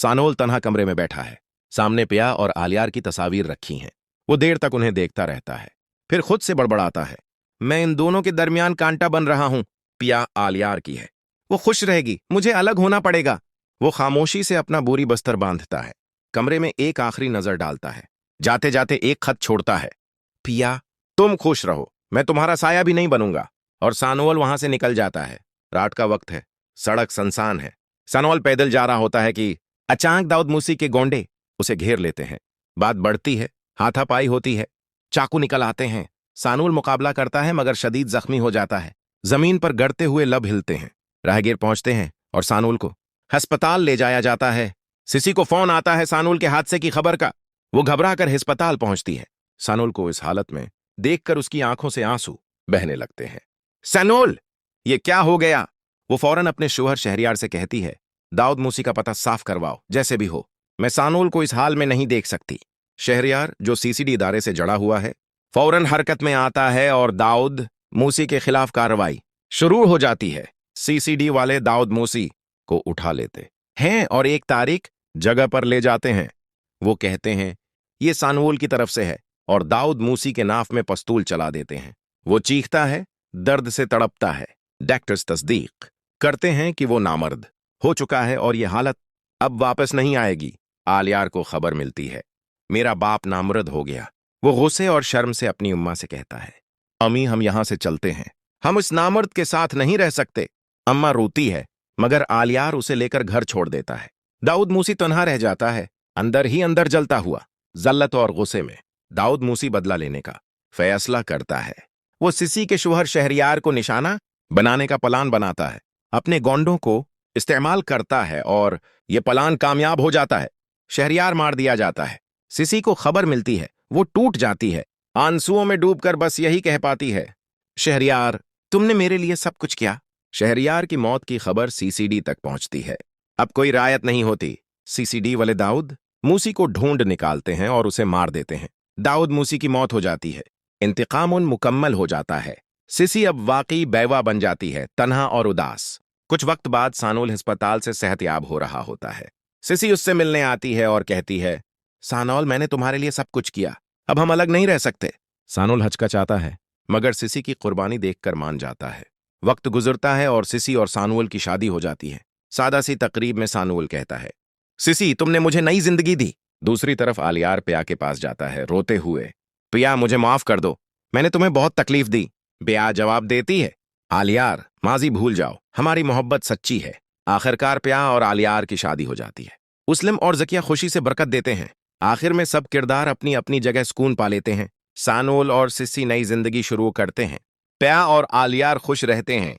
सानोल तन्हा कमरे में बैठा है। सामने पिया और आलियार की तस्वीर रखी हैं। वो देर तक उन्हें देखता रहता है, फिर खुद से बड़बड़ाता है, मैं इन दोनों के दरमियान कांटा बन रहा हूं। पिया आलियार की है, वो खुश रहेगी, मुझे अलग होना पड़ेगा। वो खामोशी से अपना बोरी बस्तर बांधता है, कमरे में एक आखिरी नजर डालता है, जाते जाते एक खत छोड़ता है, पिया तुम खुश रहो, मैं तुम्हारा साया भी नहीं बनूंगा। और सानोल वहां से निकल जाता है। रात का वक्त है, सड़क सुनसान है। सानोल पैदल जा रहा होता है कि अचानक दाऊद मूसी के गोंडे उसे घेर लेते हैं। बात बढ़ती है, हाथापाई होती है, चाकू निकल आते हैं। सानोल मुकाबला करता है मगर शदीद जख्मी हो जाता है। जमीन पर गड़ते हुए लब हिलते हैं। राहगीर पहुंचते हैं और सानोल को अस्पताल ले जाया जाता है। सिसी को फोन आता है सानोल के हादसे की खबर का। वो घबरा कर अस्पताल पहुंचती है। सानोल को इस हालत में देखकर उसकी आंखों से आंसू बहने लगते हैं। सानोल, ये क्या हो गया? वो फौरन अपने शोहर शहरयार से कहती है, दाऊद मूसी का पता साफ करवाओ, जैसे भी हो, मैं सानोल को इस हाल में नहीं देख सकती। शहरयार, जो सीसीडी इदारे से जड़ा हुआ है, फौरन हरकत में आता है और दाऊद मूसी के खिलाफ कार्रवाई शुरू हो जाती है। सीसीडी वाले दाऊद मूसी को उठा लेते हैं और एक तारीख जगह पर ले जाते हैं। वो कहते हैं ये सानोल की तरफ से है और दाऊद मूसी के नाफ में पस्तूल चला देते हैं। वो चीखता है, दर्द से तड़पता है। डॉक्टर्स तस्दीक करते हैं कि वो नामर्द हो चुका है और ये हालत अब वापस नहीं आएगी। आलियार को खबर मिलती है, मेरा बाप नामर्द हो गया। वो गुस्से और शर्म से अपनी उम्मा से कहता है, अम्मी हम यहां से चलते हैं, हम इस नामर्द के साथ नहीं रह सकते। अम्मा रोती है मगर आलियार उसे लेकर घर छोड़ देता है। दाऊद मूसी तन्हा रह जाता है, अंदर ही अंदर जलता हुआ। जल्लत और गुस्से में दाऊद मूसी बदला लेने का फैसला करता है। वो सिसी के शोहर शहरयार को निशाना बनाने का प्लान बनाता है, अपने गोंडों को इस्तेमाल करता है और यह प्लान कामयाब हो जाता है। शहरयार मार दिया जाता है। सिसी को खबर मिलती है, वो टूट जाती है, आंसुओं में डूबकर बस यही कह पाती है, शहरयार तुमने मेरे लिए सब कुछ किया। शहरयार की मौत की खबर सीसीडी तक पहुंचती है। अब कोई रायत नहीं होती। सीसीडी वाले दाऊद मूसी को ढूंढ निकालते हैं और उसे मार देते हैं। दाऊद मूसी की मौत हो जाती है। इंतकाम मुकम्मल हो जाता है। सिसी अब वाकई बेवा बन जाती है, तन्हा और उदास। कुछ वक्त बाद सानोल अस्पताल से सेहतयाब हो रहा होता है। सिसी उससे मिलने आती है और कहती है, सानोल मैंने तुम्हारे लिए सब कुछ किया, अब हम अलग नहीं रह सकते। सानोल हचकचाता है मगर सिसी की कुर्बानी देखकर मान जाता है। वक्त गुजरता है और सिसी और सानोल की शादी हो जाती है। सादा सी तकरीब में सानोल कहता है, सिसी तुमने मुझे नई जिंदगी दी। दूसरी तरफ आलियार पिया के पास जाता है रोते हुए, पिया मुझे माफ कर दो, मैंने तुम्हें बहुत तकलीफ दी। पिया जवाब देती है, आलियार माजी भूल जाओ, हमारी मोहब्बत सच्ची है। आखिरकार पिया और आलियार की शादी हो जाती है। उसलम और जकिया खुशी से बरकत देते हैं। आखिर में सब किरदार अपनी अपनी जगह सुकून पा लेते हैं। सानोल और सिसी नई जिंदगी शुरू करते हैं। पिया और आलियार खुश रहते हैं।